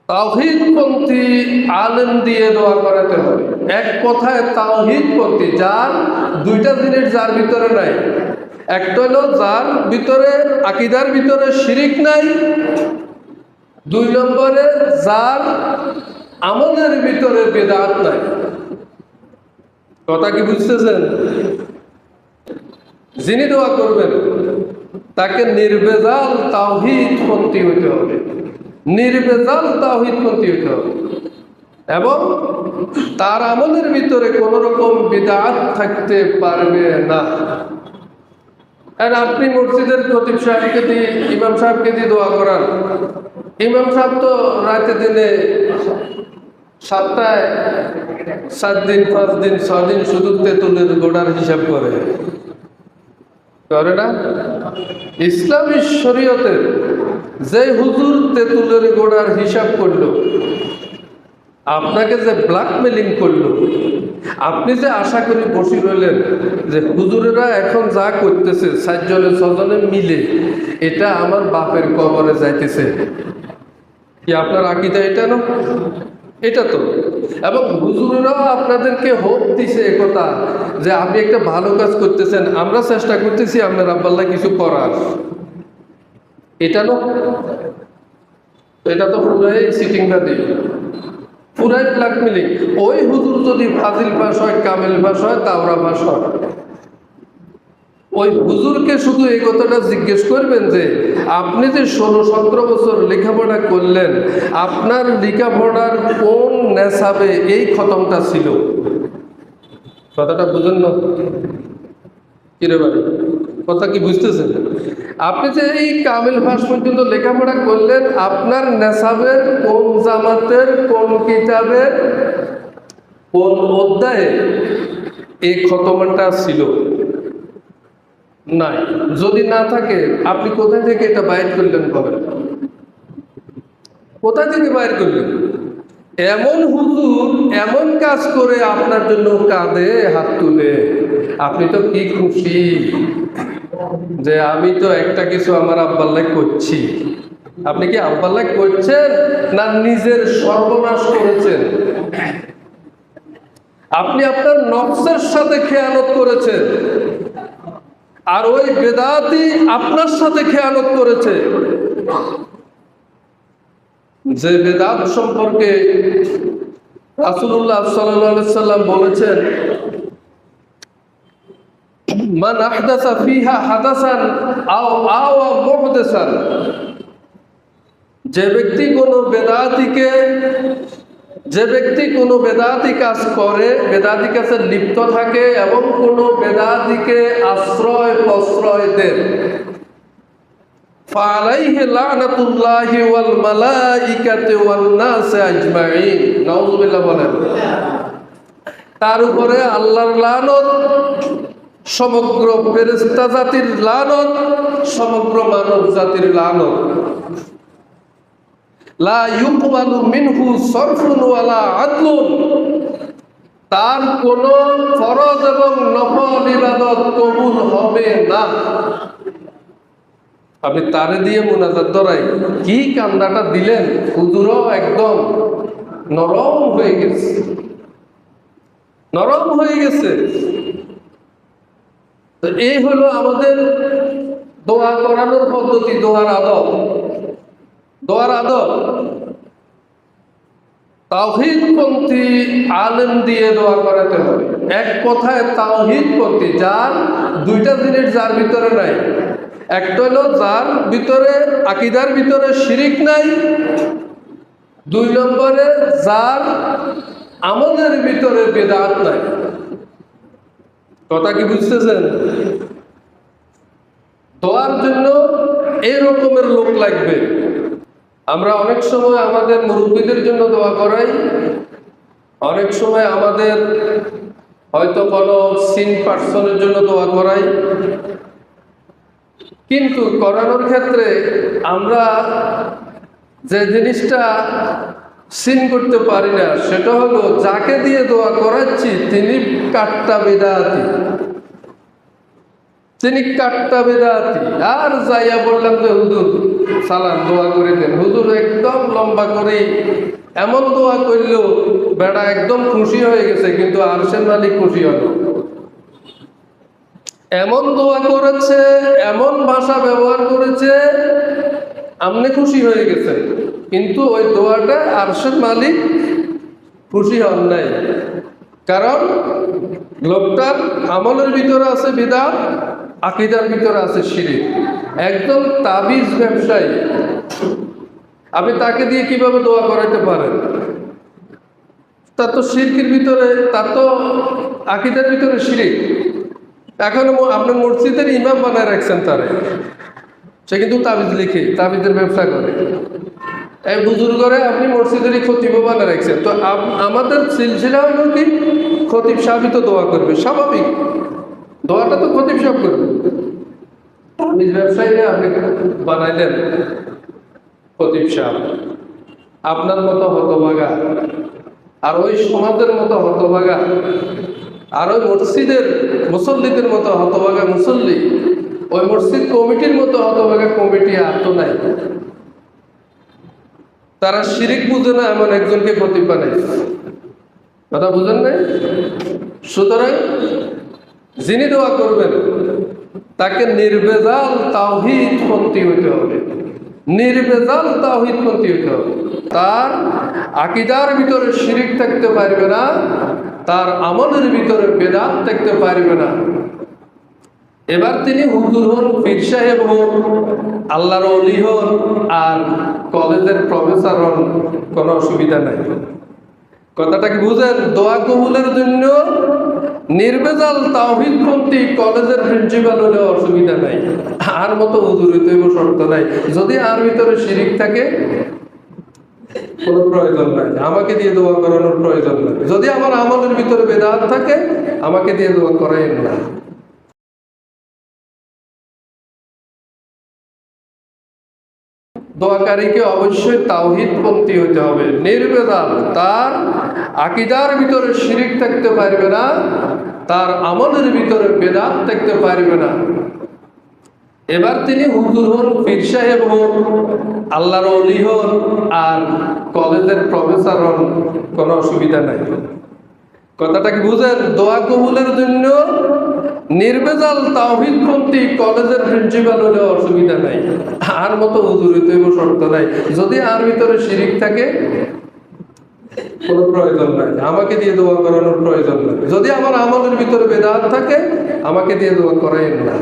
তাওহীদপন্থী আলেম দিয়ে দোয়া করাতে হবে। এক কথায় তাওহীদপন্থী, যার দুইটা জিনিস যার ভিতরে নাই। একটা হলো যার ভিতরে আকীদার ভিতরে শিরিক নাই, দুই নম্বরে যার আমলের ভিতরে বিদআত নাই। কথা কি বুঝতেছেন? যিনি দোয়া করবেন তাকে নির্ভেজাল তাওহীদপন্থী হইতে হবে, নির্ভেজাল তাওহীদপন্থী হইতে হবে, এবং তার আমলের ভিতরে কোন রকম বিদআত থাকতে পারবে না। আর আপনি মসজিদের খতিব সাহেবকে দিয়ে, ইমাম সাহেবকে দিয়ে দোয়া করান। ইমাম সাহেব তো রাতে দিনে সপ্তাহে 7 দিন 5 দিন 6 দিন শুধু তেঁতুলের গোড়ার হিসাব করে না? ইসলামী শরীয়তের যে হুজুর তেঁতুলের গোড়ার হিসাব করলো, আপনাকে যে ব্ল্যাকমেলিং করলো, আপনি যে আশা করে বসে রইলেন যে হুজুরেরা এখন যা করতেছে 4 জনে 6 জনে মিলে এটা আমার বাপের কবরে যাইতেছে, কি আপনার আকীদা এটা না? এটা তো। এবং হুজুরেরাও আপনাদেরকে হোপ দিছে একথা যে আপনি একটা ভালো কাজ করতেছেন, আমরা চেষ্টা করতেছি আপনার আব্বাল্লাহ কিছু করার, এটা না? এটা তো পুরাই সিটিং বাদী, পুরাই ব্ল্যাকমেলিং। ওই হুজুর যদি ফাজিল পাস হয়, কামেল পাস হয়, দাওরা পাস হয়, ওই হুজুরকে শুধু এই কথাটা জিজ্ঞেস করবেন যে আপনি যে 16-17 বছর লেখাপড়া করলেন, আপনার লেখাপড়ার কোন নেশাবে এই খতমটা ছিল? কথাটা বুঝেন না? কিরে ভাই, কথা কি বুঝতেছেন? আপনি যে এই কামিল পাস পর্যন্ত লেখাপড়া করলেন, আপনার নেশাবের কোন জামাতের কোন কিতাবের কোন অধ্যায়ে এই খতমটা ছিল? নাই। যদি না থাকে আপনি কোথায় থেকে এটা বাইর করলেন? বলেন, কোথায় থেকে বাইর করলেন? এমন হুজুর এমন কাজ করে আপনার জন্য কাঁদে হাত তুলে, আপনি তো কি খুশি যে আমি তো একটা কিছু আমার আব্বাল্লাহ করছি। আপনি কি আব্বাল্লাহ করছেন না নিজের সর্বনাশ করেছেন? আপনি আপনার নফসের সাথে খেয়ানত করেছেন, আর ওই বেদাতি আপনার সাথে খেয়ানত করেছে। যে বেদাত সম্পর্কে রাসূলুল্লাহ সাল্লাল্লাহু আলাইহি সাল্লাম বলেছেন, মান আহদাসা ফিহা হাদাসান আও আওয়া মুহদাসান, যে ব্যক্তি কোনো বেদাতি কাজ করে, বেদাতি কাজে লিপ্ত থাকে এবং কোনো বেদাতিকে আশ্রয় প্রশ্রয় দেয়, ফালাইহি লানাতুল্লাহি ওয়াল মালাইকাতি ওয়ান নাস আজমাইন, নাউযুবিল্লাহ বলেন, তার উপরে আল্লাহর লানত, সমগ্র ফেরেশতা জাতির লানত, সমগ্র মানব জাতির লানত। লা ইউকবালু মিনহু সরফুন ওয়ালা আদলুন, তার কোন ফরজ এবং নফল ইবাদত কবুল হবে না। আপনি তারে দিয়ে মুনাজাত ধরাই কি কান্দাটা দিলেন, হুজুরও একদম নরম হয়ে গেছে, নরম হয়ে গেছে। তো এই হলো আমাদের দোয়া করানোর পদ্ধতি, দোয়ার আদব। দোয়ার আদব তাওহীদপন্থী আলেম দিয়ে দোয়া করাতে হবে। এক কথায় তাওহীদপন্থী, যার দুইটা জিনিস যার ভিতরে নাই। একটা হলো যার ভিতরে আকীদার ভিতরে শিরিক নাই, দুই নম্বরে যার আমলের ভিতরে বিদআত নাই। কথা কি বুঝতেছেন? দোয়ার জন্য এই রকমের লোক লাগবে। আমরা অনেক সময় আমাদের মুরব্বীদের জন্য দোয়া করাই, অনেক সময় আমাদের হয়তো কোনো সিন পার্সনের জন্য দোয়া করাই, কিন্তু করানোর ক্ষেত্রে আমরা যে জিনিসটা সিন করতে পারি না সেটা হলো যাকে দিয়ে দোয়া করাচ্ছি তিনি কাট্টা বেদাতি, তিনি কাট্টা বেদাতি। আর যাইয়া বললাম যে হুজুর সালাম দোয়া করে দেন। হুজুর একদম লম্বা করে এমন দোয়া করলো, বেটা একদম খুশি হয়ে গেছে, কিন্তু আরশের মালিক খুশি হলো। এমন দোয়া করেছে, এমন ভাষা ব্যবহার করেছে, আপনি খুশি হয়ে গেছে, কিন্তু ওই দোয়াটা আরশের মালিক খুশি হন নাই। কারণ লোকটার আমলের ভিতরে আছে বিদআত, আকীদার ভিতরে আছে শিরক। একদম তাবিজ ব্যবসায়ী, আপনি তাকে দিয়ে কিভাবে দোয়া করাইতে পারেন? তার তো শিরকের ভিতরে, তার তো আকীদার ভিতরে শিরক। এখন আপনার মসজিদের ইমাম বানায় রাখছেন তারে, সে কিন্তু তাবিজ লিখে, তাবিজের ব্যবসা করে। এই বুজুর্গরে আপনি মসজিদেরই খতিব বানায় রাখছেন। তো আমাদের সিলসিলা হলো কি, খতিব সাহেবই তো দোয়া করবে, স্বাভাবিক। দোয়াটা তো খতিব সাহেব করবে। তাবিজ ব্যবসায়ীরা আপনি বানাইলেন খতিব সাহেব, আপনার মতো হতভাগা, আর ওই সমাজের মতো হতভাগা, আর ওই মসজিদের মুসল্লিদের মতো হতভাগা মুসল্লি, ওই মসজিদ কমিটির মতো হতভাগা কমিটি আর তো নাই। তারা শিরিক বুঝে না এমন একজনকে খতিব বানাইছে। কথা বুঝেন নাই? সুতরাং যিনি দোয়া করবেন তাকে নির্ভেজাল তাওহীদপন্থী হইতে হবে, নির্ভেজাল তাওহীদপন্থী হইতে হবে। তার আকীদার ভিতরে শিরিক থাকতে পারবে না, তার আমলের ভিতরে বেদাত থাকতে পারবে না। এবার তিনি হুজুর হন, পীর সাহেব হন, আল্লাহর ওলি হন, আর কলেজের প্রফেসর হন, কোনো অসুবিধা নাই। কথাটা কি বুঝেন? দোয়া কবুলের জন্য নির্ভেজাল তাওহীদপন্থী কলেজের প্রিন্সিপাল হলে অসুবিধা নাই, আর মতো হুজুর হইতে শর্ত নাই। যদি আর ভিতরে শিরিক থাকে কোনো প্রয়োজন নাই, আমাকে দিয়ে দোয়া করানোর প্রয়োজন নাই। যদি আমার আমলের ভিতরে বেদাত থাকে, আমাকে দিয়ে দোয়া করাইন না। দোয়াকারীকে অবশ্যই তাওহীদপন্থী হতে হবে, নির্ভেজাল। তার আকীদার ভিতরে শিরিক থাকতে পারবে না, তার আমলের ভিতরে বেদাত থাকতে পারবে না। এবার তিনি হুজুর হন, পীর সাহেব হন, আল্লাহর ওলি হন, আর কলেজের প্রফেসর হন, কোনো অসুবিধা নাই। কথাটা কি বুঝেন? দোয়া কবুলের জন্য নির্ভেজাল তাওহীদপন্থী কলেজের প্রিন্সিপাল হলে অসুবিধা নাই, আর মতো হুজুর হইতে শর্ত নাই। যদি আর ভিতরে শিরিক থাকে কোনো প্রয়োজন নাই, আমাকে দিয়ে দোয়া করানোর প্রয়োজন নাই। যদি আমার আমলের ভিতরে বেদাত থাকে, আমাকে দিয়ে দোয়া করাইন না।